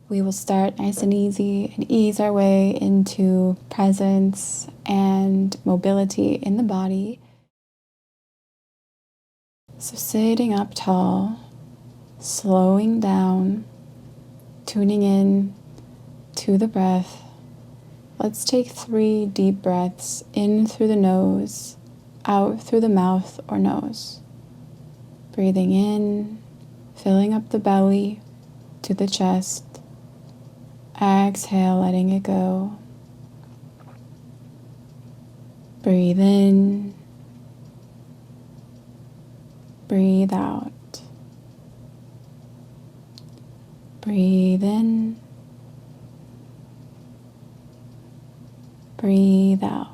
We will start nice and easy and ease our way into presence and mobility in the body. So sitting up tall, slowing down, tuning in to the breath. Let's take 3 deep breaths in through the nose, out through the mouth or nose. Breathing in, filling up the belly to the chest. Exhale, letting it go. Breathe in. Breathe out. Breathe in. Breathe out.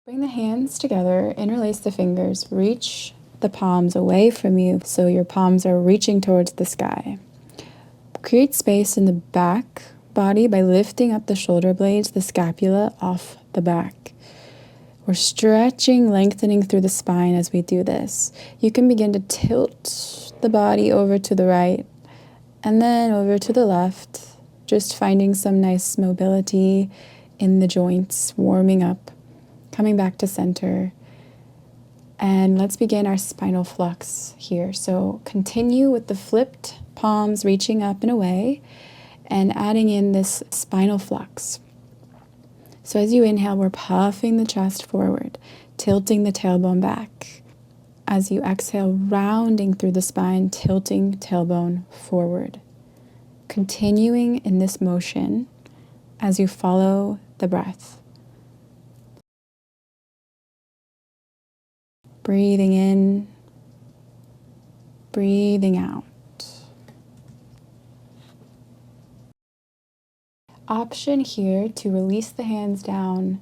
Bring the hands together, interlace the fingers, reach the palms away from you so your palms are reaching towards the sky. Create space in the back body by lifting up the shoulder blades, the scapula off the back. We're stretching, lengthening through the spine as we do this. You can begin to tilt the body over to the right and then over to the left, just finding some nice mobility in the joints, warming up. Coming back to center, and let's begin our spinal flux here. So continue with the flipped palms reaching up and away and adding in this spinal flux. So as you inhale, we're puffing the chest forward, tilting the tailbone back. As you exhale, rounding through the spine, tilting tailbone forward. Continuing in this motion as you follow the breath. Breathing in, breathing out. Option here to release the hands down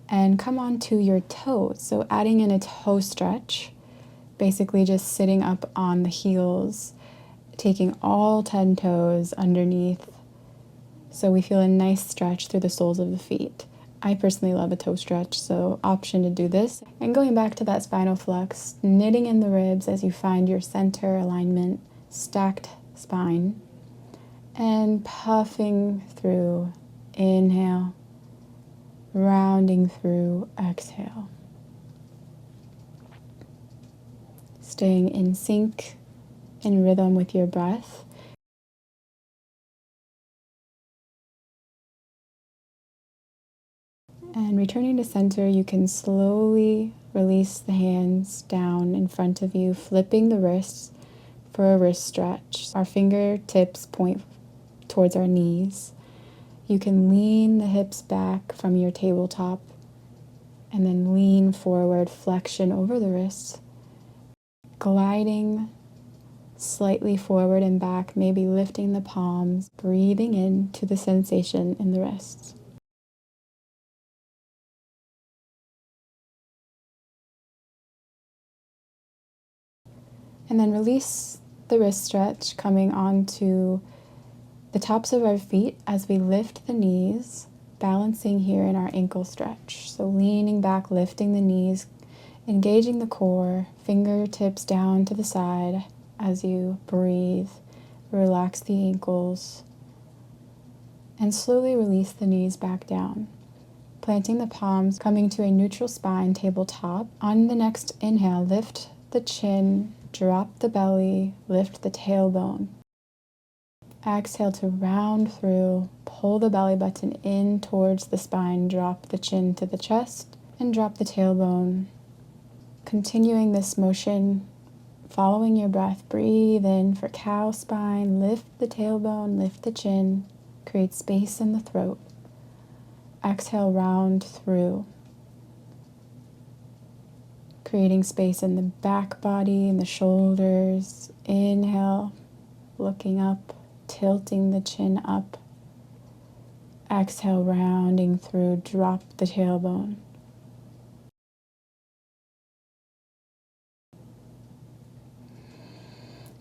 and come onto your toes. So adding in a toe stretch, basically just sitting up on the heels, taking all 10 toes underneath. So we feel a nice stretch through the soles of the feet. I personally love a toe stretch, so option to do this. And going back to that spinal flux, knitting in the ribs as you find your center alignment, stacked spine, and puffing through, inhale, rounding through, exhale. Staying in sync, in rhythm with your breath. And returning to center, you can slowly release the hands down in front of you, flipping the wrists for a wrist stretch. Our fingertips point towards our knees. You can lean the hips back from your tabletop and then lean forward, flexion over the wrists, gliding slightly forward and back, maybe lifting the palms, breathing into the sensation in the wrists. And then release the wrist stretch, coming onto the tops of our feet as we lift the knees, balancing here in our ankle stretch. So leaning back, lifting the knees, engaging the core, fingertips down to the side as you breathe. Relax the ankles and slowly release the knees back down. Planting the palms, coming to a neutral spine, tabletop. On the next inhale, lift the chin, drop the belly, lift the tailbone. Exhale to round through, pull the belly button in towards the spine, drop the chin to the chest, and drop the tailbone. Continuing this motion, following your breath, breathe in for cow spine, lift the tailbone, lift the chin, create space in the throat. Exhale, round through. Creating space in the back body and the shoulders. Inhale, looking up, tilting the chin up. Exhale, rounding through, drop the tailbone.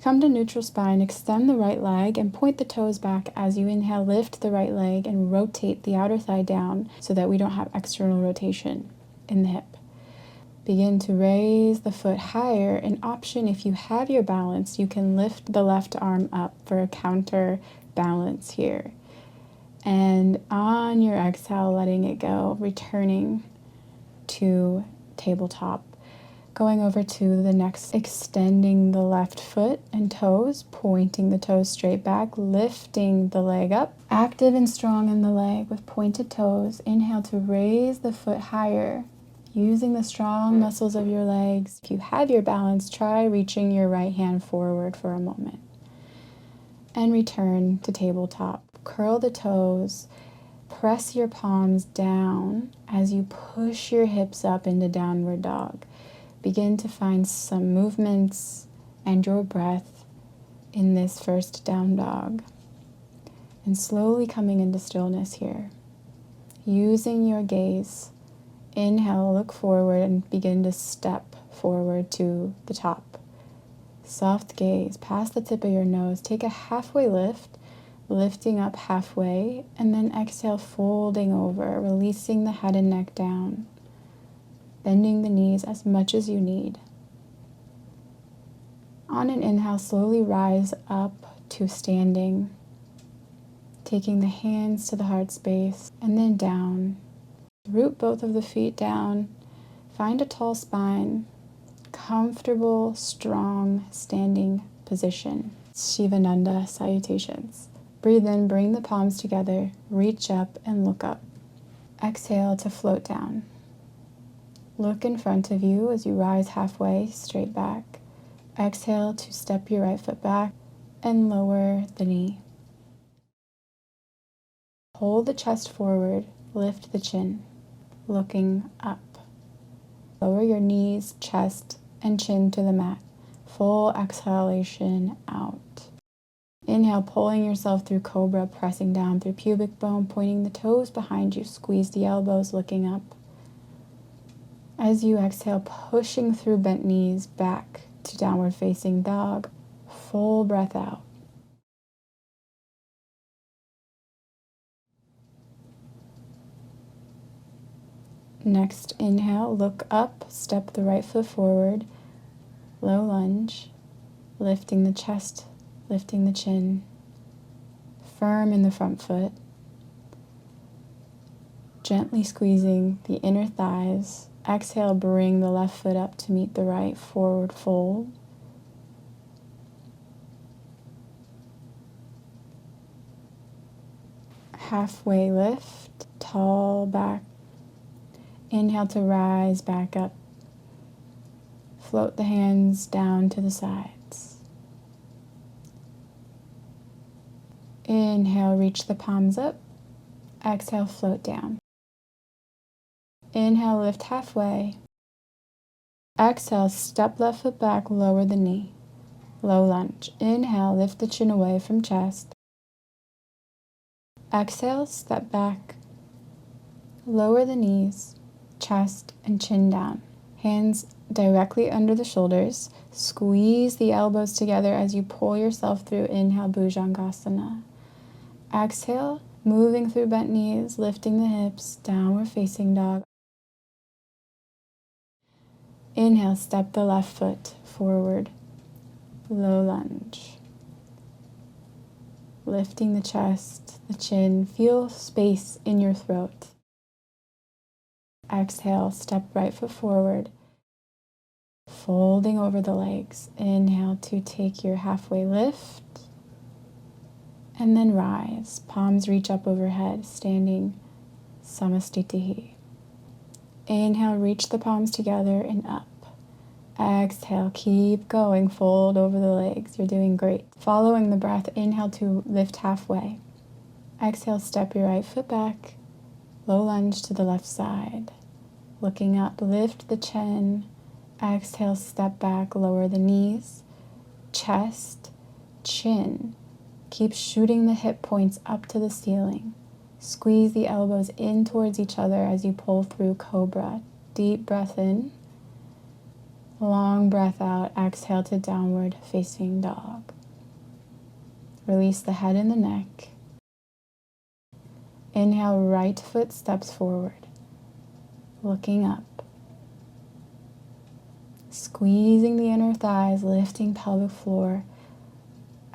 Come to neutral spine, extend the right leg and point the toes back as you inhale. Lift the right leg and rotate the outer thigh down so that we don't have external rotation. in the hip. Begin to raise the foot higher. An option, if you have your balance, you can lift the left arm up for a counter balance here. And on your exhale, letting it go, returning to tabletop. Going over to the next, extending the left foot and toes, pointing the toes straight back, lifting the leg up, active and strong in the leg with pointed toes. Inhale to raise the foot higher, using the strong muscles of your legs. If you have your balance, try reaching your right hand forward for a moment. And return to tabletop. Curl the toes, press your palms down as you push your hips up into downward dog. Begin to find some movements and your breath in this first down dog. And slowly coming into stillness here. Using your gaze, inhale, look forward and begin to step forward to the top. Soft gaze, past the tip of your nose. Take a halfway lift, lifting up halfway, and then exhale, folding over, releasing the head and neck down. Bending the knees as much as you need. On an inhale, slowly rise up to standing, taking the hands to the heart space, and then down. Root both of the feet down. Find a tall spine, comfortable, strong, standing position. Shivananda salutations. Breathe in, bring the palms together, reach up and look up. Exhale to float down. Look in front of you as you rise halfway, straight back. Exhale to step your right foot back and lower the knee. Hold the chest forward, lift the chin, looking up. Lower your knees, chest, and chin to the mat. Full exhalation out. Inhale, pulling yourself through cobra, pressing down through pubic bone, pointing the toes behind you. Squeeze the elbows, looking up. As you exhale, pushing through bent knees back to downward facing dog. Full breath out. Next, inhale, look up, step the right foot forward, low lunge, lifting the chest, lifting the chin, firm in the front foot, gently squeezing the inner thighs. Exhale, bring the left foot up to meet the right, forward fold. Halfway lift, tall back. Inhale to rise back up. Float the hands down to the sides. Inhale, reach the palms up. Exhale, float down. Inhale, lift halfway. Exhale, step left foot back, lower the knee. Low lunge. Inhale, lift the chin away from chest. Exhale, step back. Lower the knees, chest, and chin down. Hands directly under the shoulders. Squeeze the elbows together as you pull yourself through. Inhale, Bhujangasana. Exhale, moving through bent knees, lifting the hips, downward facing dog. Inhale, step the left foot forward, low lunge. Lifting the chest, the chin, feel space in your throat. Exhale, step right foot forward, folding over the legs. Inhale to take your halfway lift, and then rise. Palms reach up overhead, standing Samastitihi. Inhale, reach the palms together and up. Exhale, keep going, fold over the legs. You're doing great. Following the breath, inhale to lift halfway. Exhale, step your right foot back. Low lunge to the left side. Looking up, lift the chin. Exhale, step back, lower the knees, chest, chin. Keep shooting the hip points up to the ceiling. Squeeze the elbows in towards each other as you pull through cobra. Deep breath in. Long breath out. Exhale to downward facing dog. Release the head and the neck. Inhale, right foot steps forward. Looking up. Squeezing the inner thighs, lifting pelvic floor.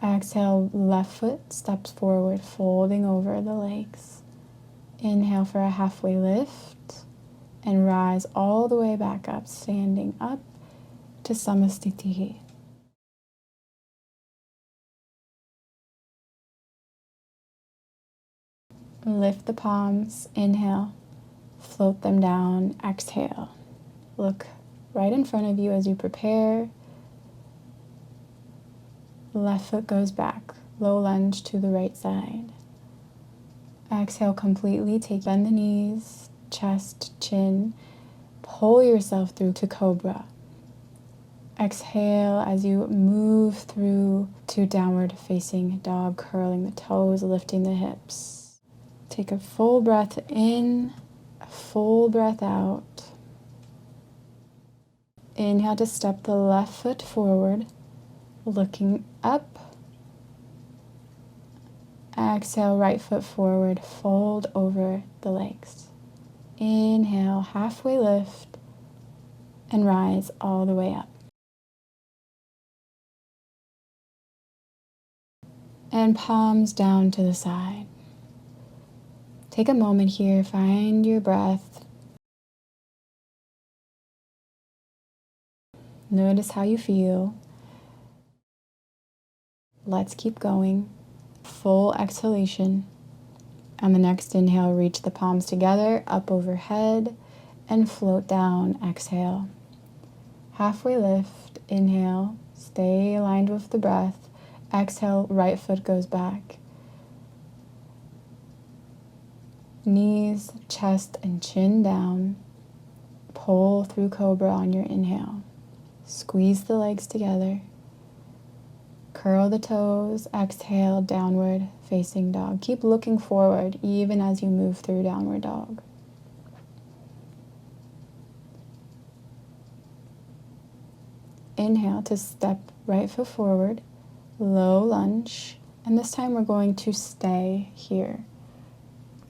Exhale, left foot steps forward, folding over the legs. Inhale for a halfway lift and rise all the way back up, standing up to Samasthiti. Lift the palms, inhale, float them down, exhale. Look right in front of you as you prepare. Left foot goes back, low lunge to the right side. Exhale completely, bend the knees, chest, chin, pull yourself through to cobra. Exhale as you move through to downward facing dog, curling the toes, lifting the hips. Take a full breath in, a full breath out. Inhale to step the left foot forward, looking up. Exhale, right foot forward, fold over the legs. Inhale, halfway lift, and rise all the way up. And palms down to the side. Take a moment here, find your breath. Notice how you feel. Let's keep going. Full exhalation. On the next inhale, reach the palms together, up overhead, and float down. Exhale. Halfway lift, inhale, stay aligned with the breath. Exhale, right foot goes back. Knees, chest, and chin down. Pull through cobra on your inhale. Squeeze the legs together. Curl the toes. Exhale, downward facing dog. Keep looking forward even as you move through downward dog. Inhale to step right foot forward, low lunge, and this time we're going to stay here.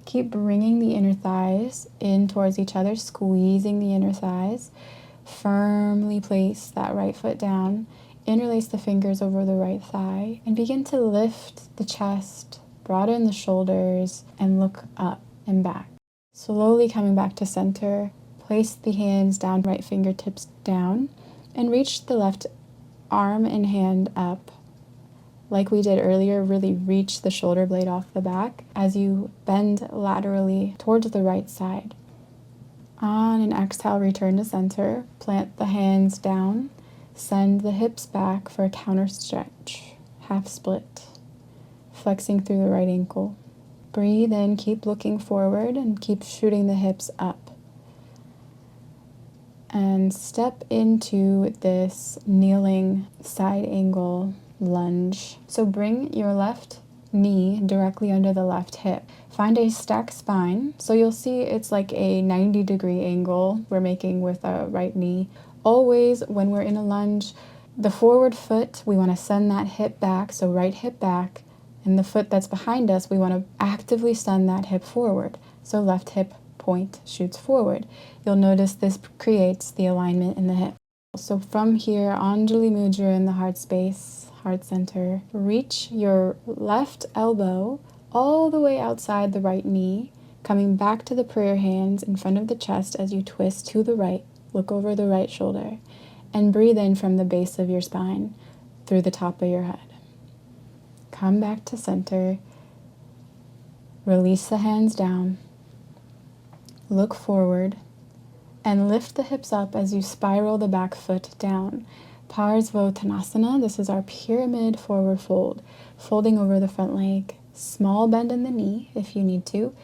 Keep bringing the inner thighs in towards each other, squeezing the inner thighs. Firmly place that right foot down, interlace the fingers over the right thigh, and begin to lift the chest, broaden the shoulders, and look up and back. Slowly coming back to center, place the hands down, right fingertips down, and reach the left arm and hand up. Like we did earlier, really reach the shoulder blade off the back as you bend laterally towards the right side. On an exhale, return to center. Plant the hands down. Send the hips back for a counter stretch. Half split. Flexing through the right ankle. Breathe in, keep looking forward, and keep shooting the hips up. And step into this kneeling side angle lunge. So bring your left knee directly under the left hip. Find a stacked spine. So you'll see it's like a 90-degree angle we're making with our right knee. Always when we're in a lunge, the forward foot, we want to send that hip back, so right hip back, and the foot that's behind us, we want to actively send that hip forward. So left hip point shoots forward. You'll notice this creates the alignment in the hip. So from here, Anjali Mudra in the heart space, heart center, reach your left elbow all the way outside the right knee, coming back to the prayer hands in front of the chest as you twist to the right. Look over the right shoulder and breathe in from the base of your spine through the top of your head. Come back to center. Release the hands down. Look forward and lift the hips up as you spiral the back foot down. Parsvottanasana, this is our pyramid forward fold. Folding over the front leg. Small bend in the knee if you need to.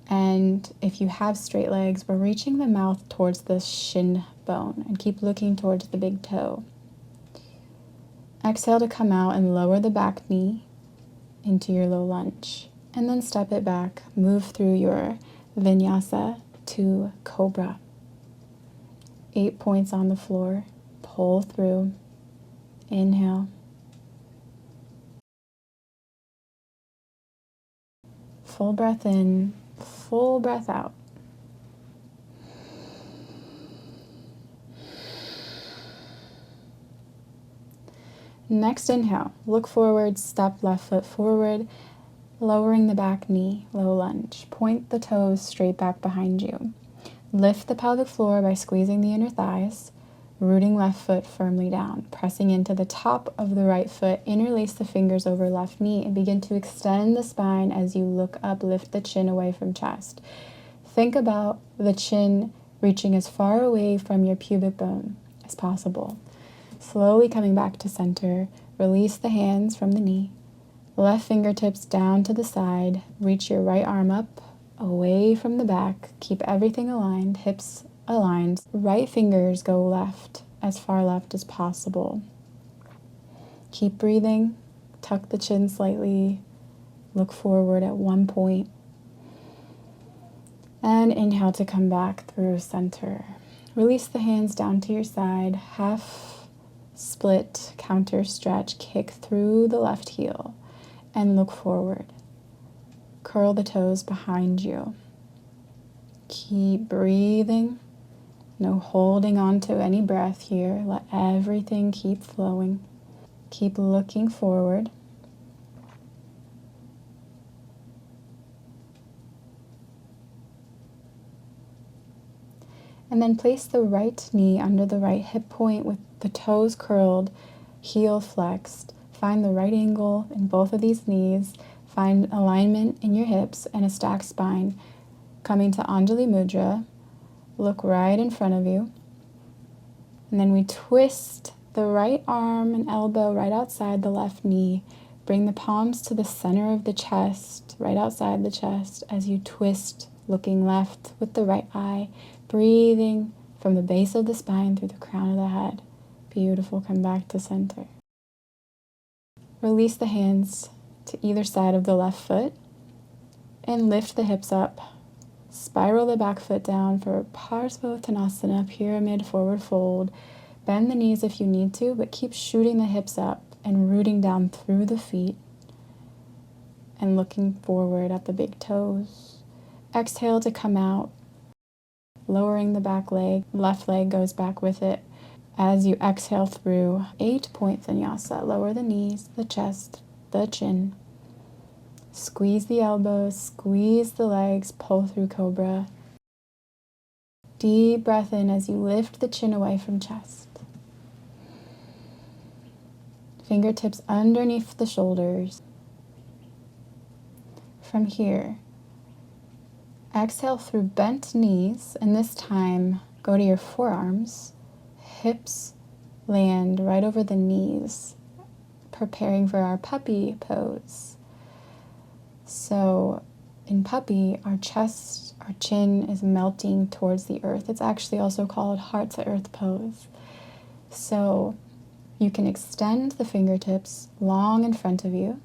And if you have straight legs, we're reaching the mouth towards the shin bone and keep looking towards the big toe. Exhale to come out and lower the back knee into your low lunge. And then step it back. Move through your vinyasa to cobra. 8 points on the floor. Pull through. Inhale. Full breath in, full breath out. Next inhale, look forward, step left foot forward, lowering the back knee, low lunge. Point the toes straight back behind you. Lift the pelvic floor by squeezing the inner thighs, rooting left foot firmly down, pressing into the top of the right foot, interlace the fingers over left knee, and begin to extend the spine as you look up, lift the chin away from chest. Think about the chin reaching as far away from your pubic bone as possible. Slowly coming back to center, release the hands from the knee. Left fingertips down to the side, reach your right arm up, away from the back, keep everything aligned, hips aligned. Right fingers go left, as far left as possible. Keep breathing, tuck the chin slightly, look forward at one point, and inhale to come back through center. Release the hands down to your side, half split, counter stretch, kick through the left heel. And look forward. Curl the toes behind you. Keep breathing. No holding on to any breath here. Let everything keep flowing. Keep looking forward. And then place the right knee under the right hip point with the toes curled, heel flexed. Find the right angle in both of these knees. Find alignment in your hips and a stacked spine. Coming to Anjali Mudra. Look right in front of you. And then we twist the right arm and elbow right outside the left knee. Bring the palms to the center of the chest, right outside the chest, as you twist, looking left with the right eye. Breathing from the base of the spine through the crown of the head. Beautiful. Come back to center. Release the hands to either side of the left foot and lift the hips up. Spiral the back foot down for Parsvottanasana, pyramid forward fold. Bend the knees if you need to, but keep shooting the hips up and rooting down through the feet and looking forward at the big toes. Exhale to come out, lowering the back leg. Left leg goes back with it. As you exhale through 8-point vinyasa, lower the knees, the chest, the chin. Squeeze the elbows, squeeze the legs, pull through cobra. Deep breath in as you lift the chin away from chest. Fingertips underneath the shoulders. From here, exhale through bent knees, and this time go to your forearms. Hips land right over the knees, preparing for our puppy pose. So in puppy, our chest, our chin is melting towards the earth. It's actually also called heart to earth pose. So you can extend the fingertips long in front of you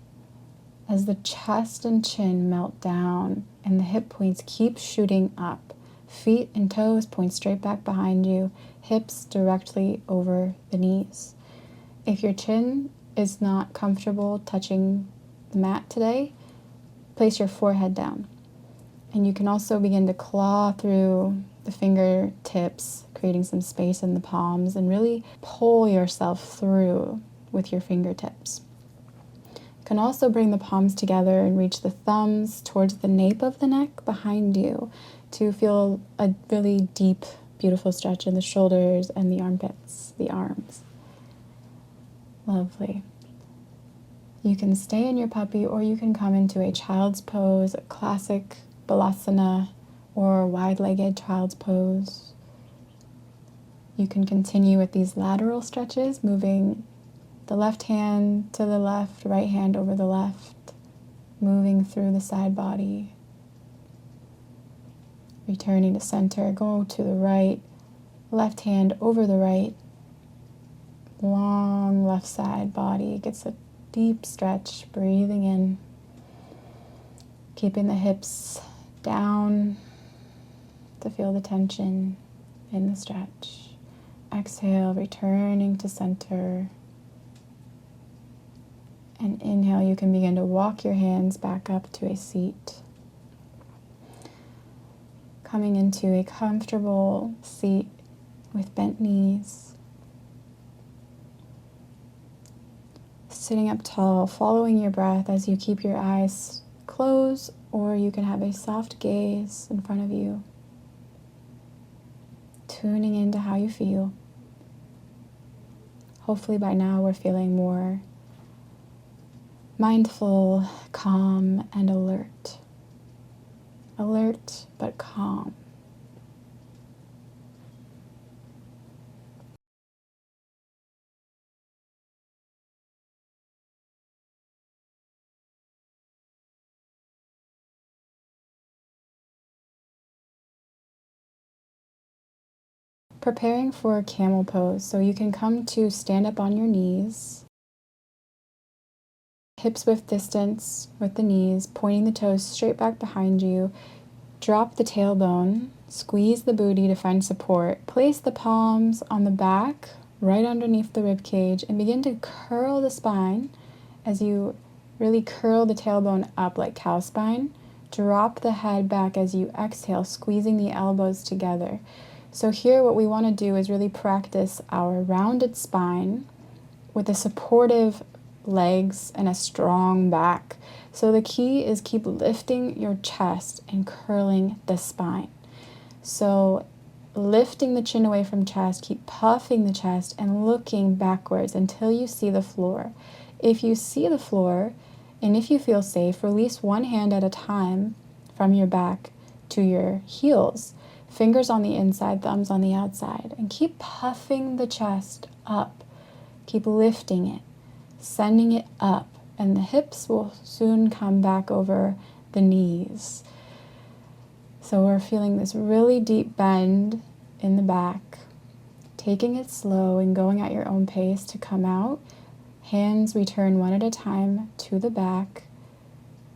as the chest and chin melt down and the hip points keep shooting up. Feet and toes point straight back behind you, hips directly over the knees. If your chin is not comfortable touching the mat today, place your forehead down. And you can also begin to claw through the fingertips, creating some space in the palms, and really pull yourself through with your fingertips. You can also bring the palms together and reach the thumbs towards the nape of the neck behind you to feel a really deep, beautiful stretch in the shoulders and the armpits, the arms. Lovely. You can stay in your puppy, or you can come into a child's pose, a classic balasana, or wide-legged child's pose. You can continue with these lateral stretches, moving the left hand to the left, right hand over the left, moving through the side body. Returning to center, go to the right, left hand over the right, long left side body gets a deep stretch, breathing in, keeping the hips down to feel the tension in the stretch. Exhale, returning to center. And inhale, you can begin to walk your hands back up to a seat. Coming into a comfortable seat with bent knees. Sitting up tall, following your breath as you keep your eyes closed, or you can have a soft gaze in front of you. Tuning into how you feel. Hopefully by now we're feeling more mindful, calm, and alert. Alert, but calm. Preparing for a camel pose, so you can come to stand up on your knees. Hips width distance with the knees, pointing the toes straight back behind you. Drop the tailbone, squeeze the booty to find support. Place the palms on the back, right underneath the rib cage, and begin to curl the spine as you really curl the tailbone up like cow spine. Drop the head back as you exhale, squeezing the elbows together. So here what we want to do is really practice our rounded spine with a supportive legs and a strong back. So the key is keep lifting your chest and curling the spine. So lifting the chin away from chest, keep puffing the chest and looking backwards until you see the floor. If you see the floor, and if you feel safe, release one hand at a time from your back to your heels. Fingers on the inside, thumbs on the outside, and keep puffing the chest up. Keep lifting it, sending it up, and the hips will soon come back over the knees. So we're feeling this really deep bend in the back, taking it slow and going at your own pace to come out. Hands return one at a time to the back.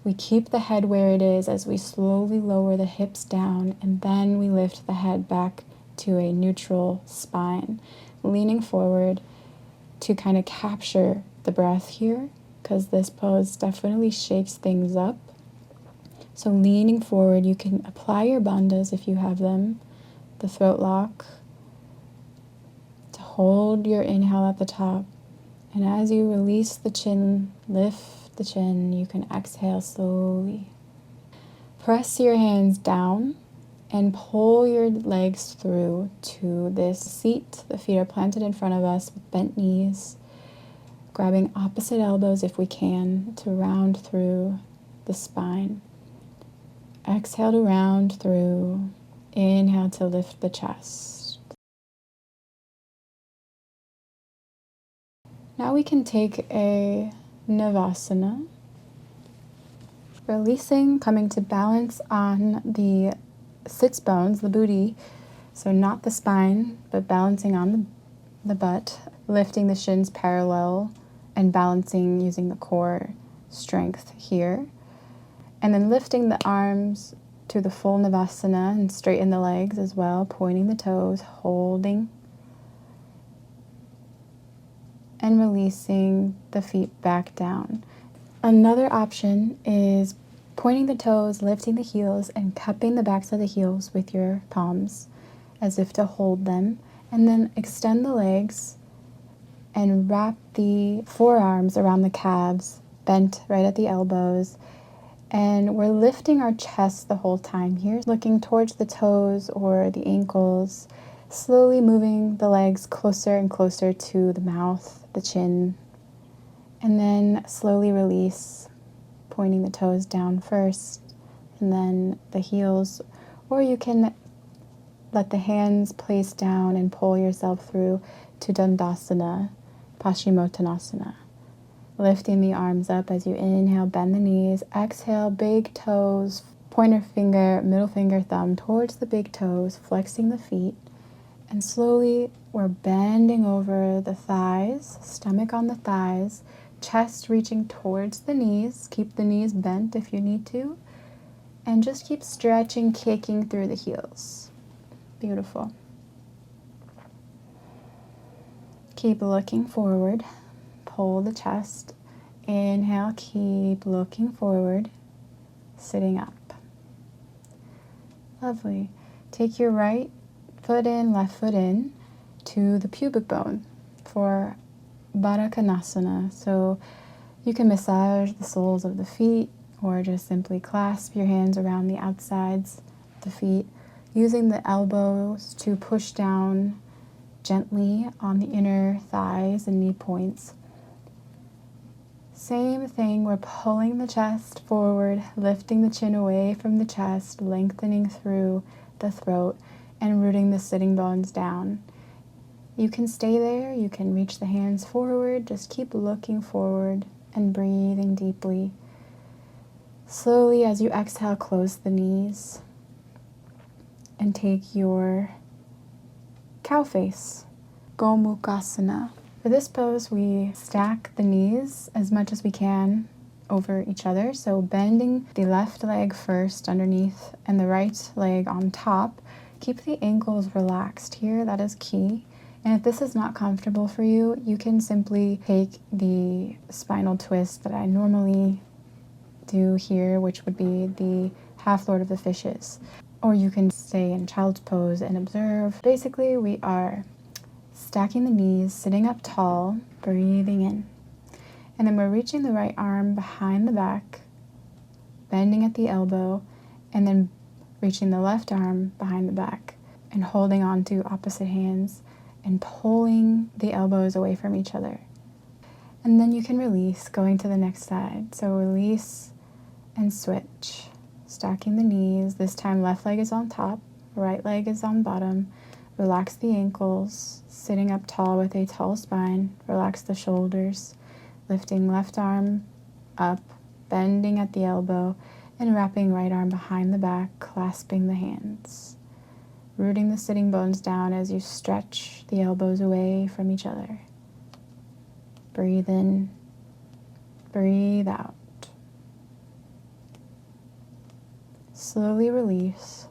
We keep the head where it is as we slowly lower the hips down, and then we lift the head back to a neutral spine, leaning forward to kind of capture the breath here, because this pose definitely shakes things up. So leaning forward, you can apply your bandhas if you have them, the throat lock, to hold your inhale at the top. And as you release the chin, lift the chin, you can exhale slowly. Press your hands down and pull your legs through to this seat. The feet are planted in front of us with bent knees, grabbing opposite elbows if we can to round through the spine. Exhale to round through. Inhale to lift the chest. Now we can take a Navasana, releasing, coming to balance on the sits bones, the booty, so not the spine, but balancing on the butt, lifting the shins parallel and balancing using the core strength here. And then lifting the arms to the full Navasana and straighten the legs as well, pointing the toes, holding, and releasing the feet back down. Another option is pointing the toes, lifting the heels, and cupping the backs of the heels with your palms as if to hold them. And then extend the legs and wrap the forearms around the calves, bent right at the elbows. And we're lifting our chest the whole time here, looking towards the toes or the ankles, slowly moving the legs closer and closer to the mouth, the chin, and then slowly release, pointing the toes down first, and then the heels, or you can let the hands place down and pull yourself through to Dandasana, Paschimottanasana. Lifting the arms up as you inhale, bend the knees, exhale, big toes, pointer finger, middle finger, thumb towards the big toes, flexing the feet, and slowly we're bending over the thighs, stomach on the thighs, chest reaching towards the knees. Keep the knees bent if you need to, and just keep stretching, kicking through the heels. Beautiful. Keep looking forward. Pull the chest. Inhale, keep looking forward, sitting up. Lovely. Take your right foot in, left foot in to the pubic bone for Baddha. So you can massage the soles of the feet or just simply clasp your hands around the outsides of the feet, using the elbows to push down gently on the inner thighs and knee points. Same thing, we're pulling the chest forward, lifting the chin away from the chest, lengthening through the throat, and rooting the sitting bones down. You can stay there, you can reach the hands forward, just keep looking forward and breathing deeply. Slowly, as you exhale, close the knees and take your cow face, Gomukhasana. For this pose, we stack the knees as much as we can over each other. So bending the left leg first underneath and the right leg on top. Keep the ankles relaxed here, that is key. And if this is not comfortable for you, you can simply take the spinal twist that I normally do here, which would be the half Lord of the Fishes. Or you can stay in child's pose and observe. Basically, we are stacking the knees, sitting up tall, breathing in. And then we're reaching the right arm behind the back, bending at the elbow, and then reaching the left arm behind the back and holding on to opposite hands and pulling the elbows away from each other. And then you can release, going to the next side. So release and switch. Stacking the knees. This time left leg is on top, right leg is on bottom. Relax the ankles, sitting up tall with a tall spine. Relax the shoulders, lifting left arm up, bending at the elbow, and wrapping right arm behind the back, clasping the hands. Rooting the sitting bones down as you stretch the elbows away from each other. Breathe in, breathe out. Slowly release.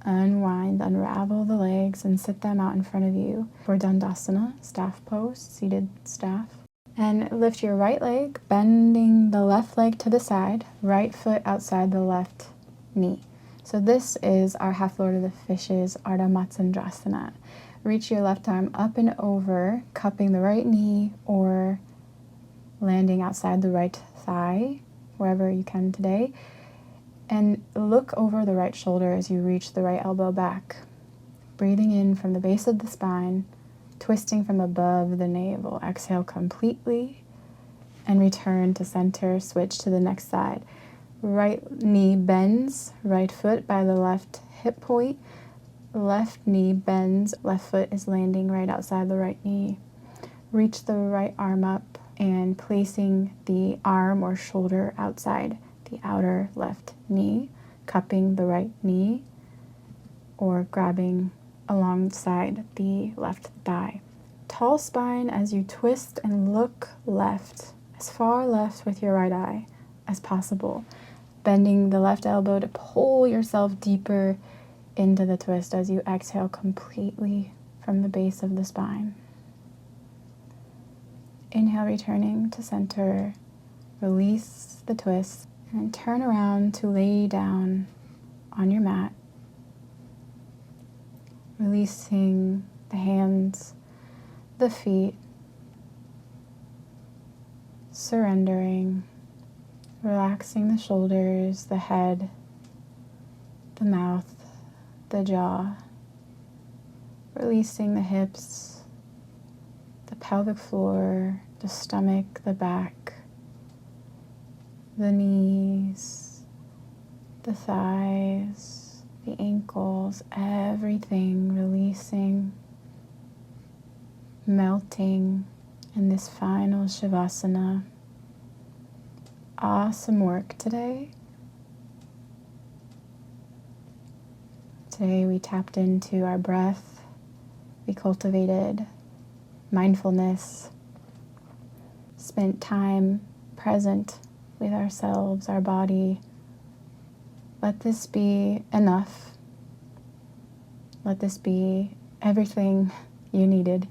Unwind, unravel the legs and sit them out in front of you for Dandasana, staff pose, seated staff. And lift your right leg, bending the left leg to the side, right foot outside the left knee. So this is our half Lord of the Fishes, Ardha Matsyendrasana. Reach your left arm up and over, cupping the right knee or landing outside the right thigh, wherever you can today. And look over the right shoulder as you reach the right elbow back. Breathing in from the base of the spine, twisting from above the navel. Exhale completely and return to center. Switch to the next side. Right knee bends, right foot by the left hip point. Left knee bends, left foot is landing right outside the right knee. Reach the right arm up and placing the arm or shoulder outside the outer left knee, cupping the right knee or grabbing alongside the left thigh. Tall spine as you twist and look left, as far left with your right eye as possible. Bending the left elbow to pull yourself deeper into the twist as you exhale completely from the base of the spine. Inhale, returning to center. Release the twist and turn around to lay down on your mat. Releasing the hands, the feet, surrendering, relaxing the shoulders, the head, the mouth, the jaw, releasing the hips, the pelvic floor, the stomach, the back, the knees, the thighs, the ankles, everything releasing, melting in this final Shavasana. Awesome work today. Today we tapped into our breath. We cultivated mindfulness, spent time present with ourselves, our body. Let this be enough. Let this be everything you needed